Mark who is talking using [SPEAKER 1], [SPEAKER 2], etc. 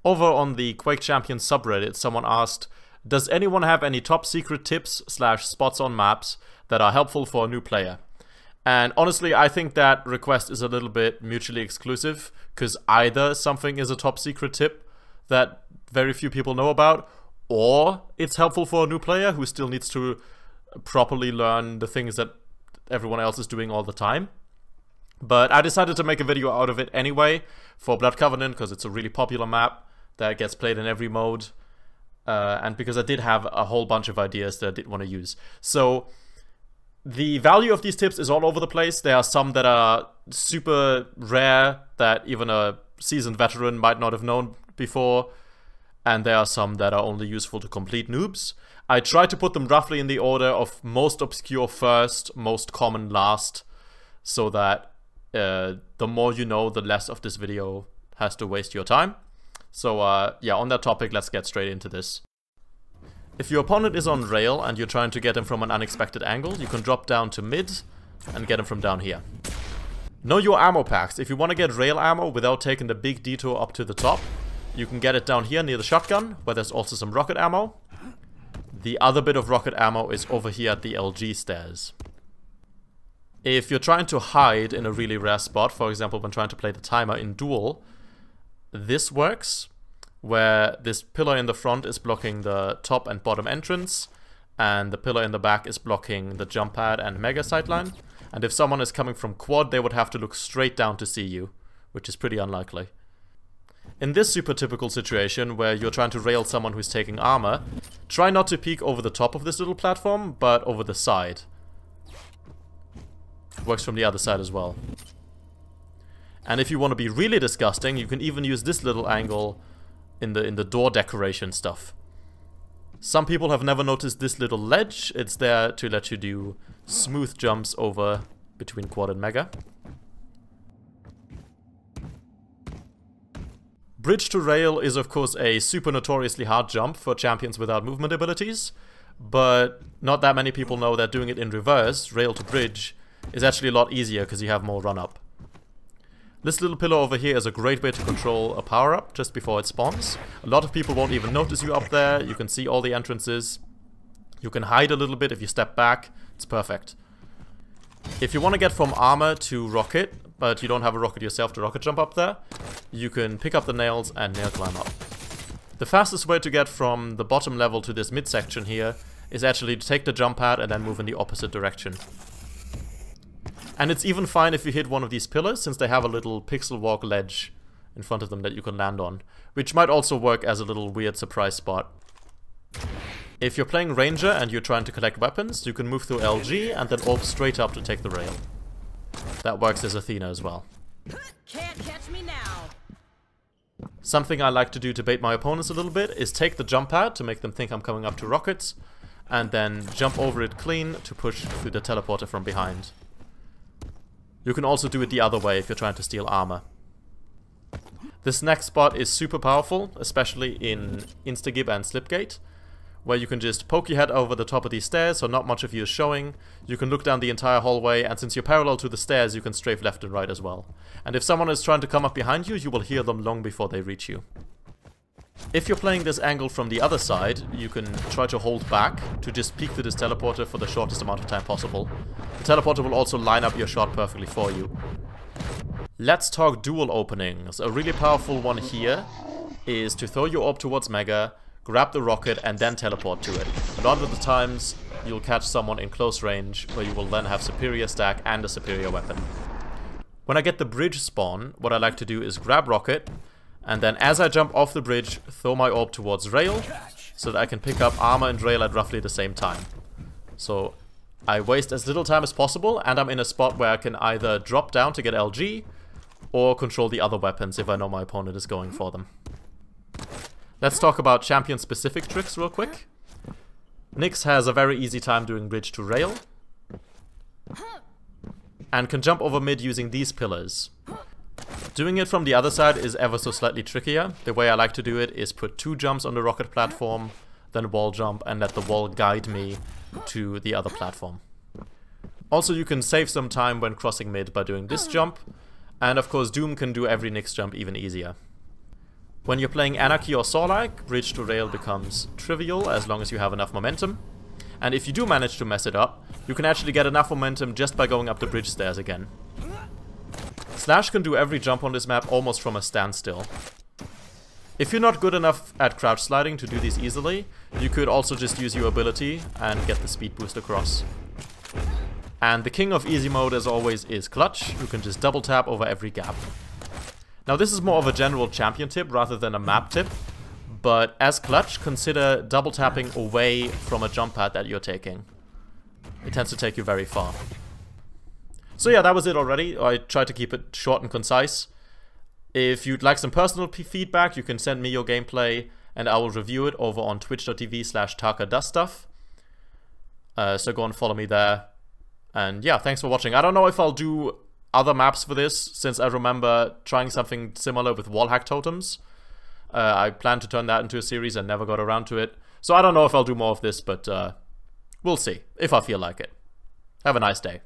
[SPEAKER 1] Over on the Quake Champions subreddit, someone asked, does anyone have any top secret tips / spots on maps that are helpful for a new player? And honestly, I think that request is a little bit mutually exclusive, because either something is a top secret tip that very few people know about, or it's helpful for a new player who still needs to properly learn the things that everyone else is doing all the time. But I decided to make a video out of it anyway for Blood Covenant, because it's a really popular map that gets played in every mode, and because I did have a whole bunch of ideas that I did want to use. So the value of these tips is all over the place. There are some that are super rare that even a seasoned veteran might not have known before, and there are some that are only useful to complete noobs. I try to put them roughly in the order of most obscure first, most common last, so that the more you know, the less of this video has to waste your time. So yeah, on that topic, let's get straight into this. If your opponent is on rail and you're trying to get him from an unexpected angle, you can drop down to mid and get him from down here. Know your ammo packs. If you want to get rail ammo without taking the big detour up to the top, you can get it down here near the shotgun, where there's also some rocket ammo. The other bit of rocket ammo is over here at the LG stairs. If you're trying to hide in a really rare spot, for example when trying to play the timer in duel, this works, where this pillar in the front is blocking the top and bottom entrance, and the pillar in the back is blocking the jump pad and mega sightline. And if someone is coming from quad, they would have to look straight down to see you, which is pretty unlikely. In this super typical situation, where you're trying to rail someone who's taking armor, try not to peek over the top of this little platform, but over the side. It works from the other side as well. And if you want to be really disgusting, you can even use this little angle in the door decoration stuff. Some people have never noticed this little ledge. It's there to let you do smooth jumps over between quad and mega. Bridge to rail is of course a super notoriously hard jump for champions without movement abilities, but not that many people know that doing it in reverse, rail to bridge, is actually a lot easier because you have more run up. This little pillar over here is a great way to control a power-up just before it spawns. A lot of people won't even notice you up there. You can see all the entrances. You can hide a little bit if you step back. It's perfect. If you want to get from armor to rocket, but you don't have a rocket yourself to rocket jump up there, you can pick up the nails and nail climb up. The fastest way to get from the bottom level to this midsection here is actually to take the jump pad and then move in the opposite direction. And it's even fine if you hit one of these pillars, since they have a little pixel walk ledge in front of them that you can land on, which might also work as a little weird surprise spot. If you're playing Ranger and you're trying to collect weapons, you can move through LG and then AWP straight up to take the rail. That works as Athena as well.
[SPEAKER 2] Can't catch me now.
[SPEAKER 1] Something I like to do to bait my opponents a little bit is take the jump pad to make them think I'm coming up to rockets, and then jump over it clean to push through the teleporter from behind. You can also do it the other way if you're trying to steal armor. This next spot is super powerful, especially in Instagib and Slipgate, where you can just poke your head over the top of these stairs so not much of you is showing. You can look down the entire hallway, and since you're parallel to the stairs, you can strafe left and right as well. And if someone is trying to come up behind you, you will hear them long before they reach you. If you're playing this angle from the other side, you can try to hold back to just peek through this teleporter for the shortest amount of time possible. The teleporter will also line up your shot perfectly for you. Let's talk dual openings. A really powerful one here is to throw your orb towards Mega, grab the rocket and then teleport to it. A lot of the times you'll catch someone in close range, where you will then have superior stack and a superior weapon. When I get the bridge spawn, what I like to do is grab rocket, and then as I jump off the bridge, throw my orb towards rail, so that I can pick up armor and rail at roughly the same time. So I waste as little time as possible, and I'm in a spot where I can either drop down to get LG, or control the other weapons if I know my opponent is going for them. Let's talk about champion-specific tricks real quick. Nyx has a very easy time doing bridge to rail, and can jump over mid using these pillars. Doing it from the other side is ever so slightly trickier. The way I like to do it is put 2 jumps on the rocket platform, then wall jump, and let the wall guide me to the other platform. Also, you can save some time when crossing mid by doing this jump, and of course Doom can do every Nyx jump even easier. When you're playing Anarchy or Saw-like, bridge to rail becomes trivial as long as you have enough momentum. And if you do manage to mess it up, you can actually get enough momentum just by going up the bridge stairs again. Slash can do every jump on this map almost from a standstill. If you're not good enough at crouch sliding to do these easily, you could also just use your ability and get the speed boost across. And the king of easy mode, as always, is Clutch, who can just double tap over every gap. Now this is more of a general champion tip rather than a map tip, but as Clutch, consider double tapping away from a jump pad that you're taking. It tends to take you very far. So yeah, that was it already. I tried to keep it short and concise. If you'd like some personal feedback, you can send me your gameplay and I will review it over on twitch.tv/TakaDoesStuff. So go and follow me there. And yeah, thanks for watching. I don't know if I'll do other maps for this, since I remember trying something similar with wallhack totems. I planned to turn that into a series and never got around to it. So I don't know if I'll do more of this, but we'll see, if I feel like it. Have a nice day.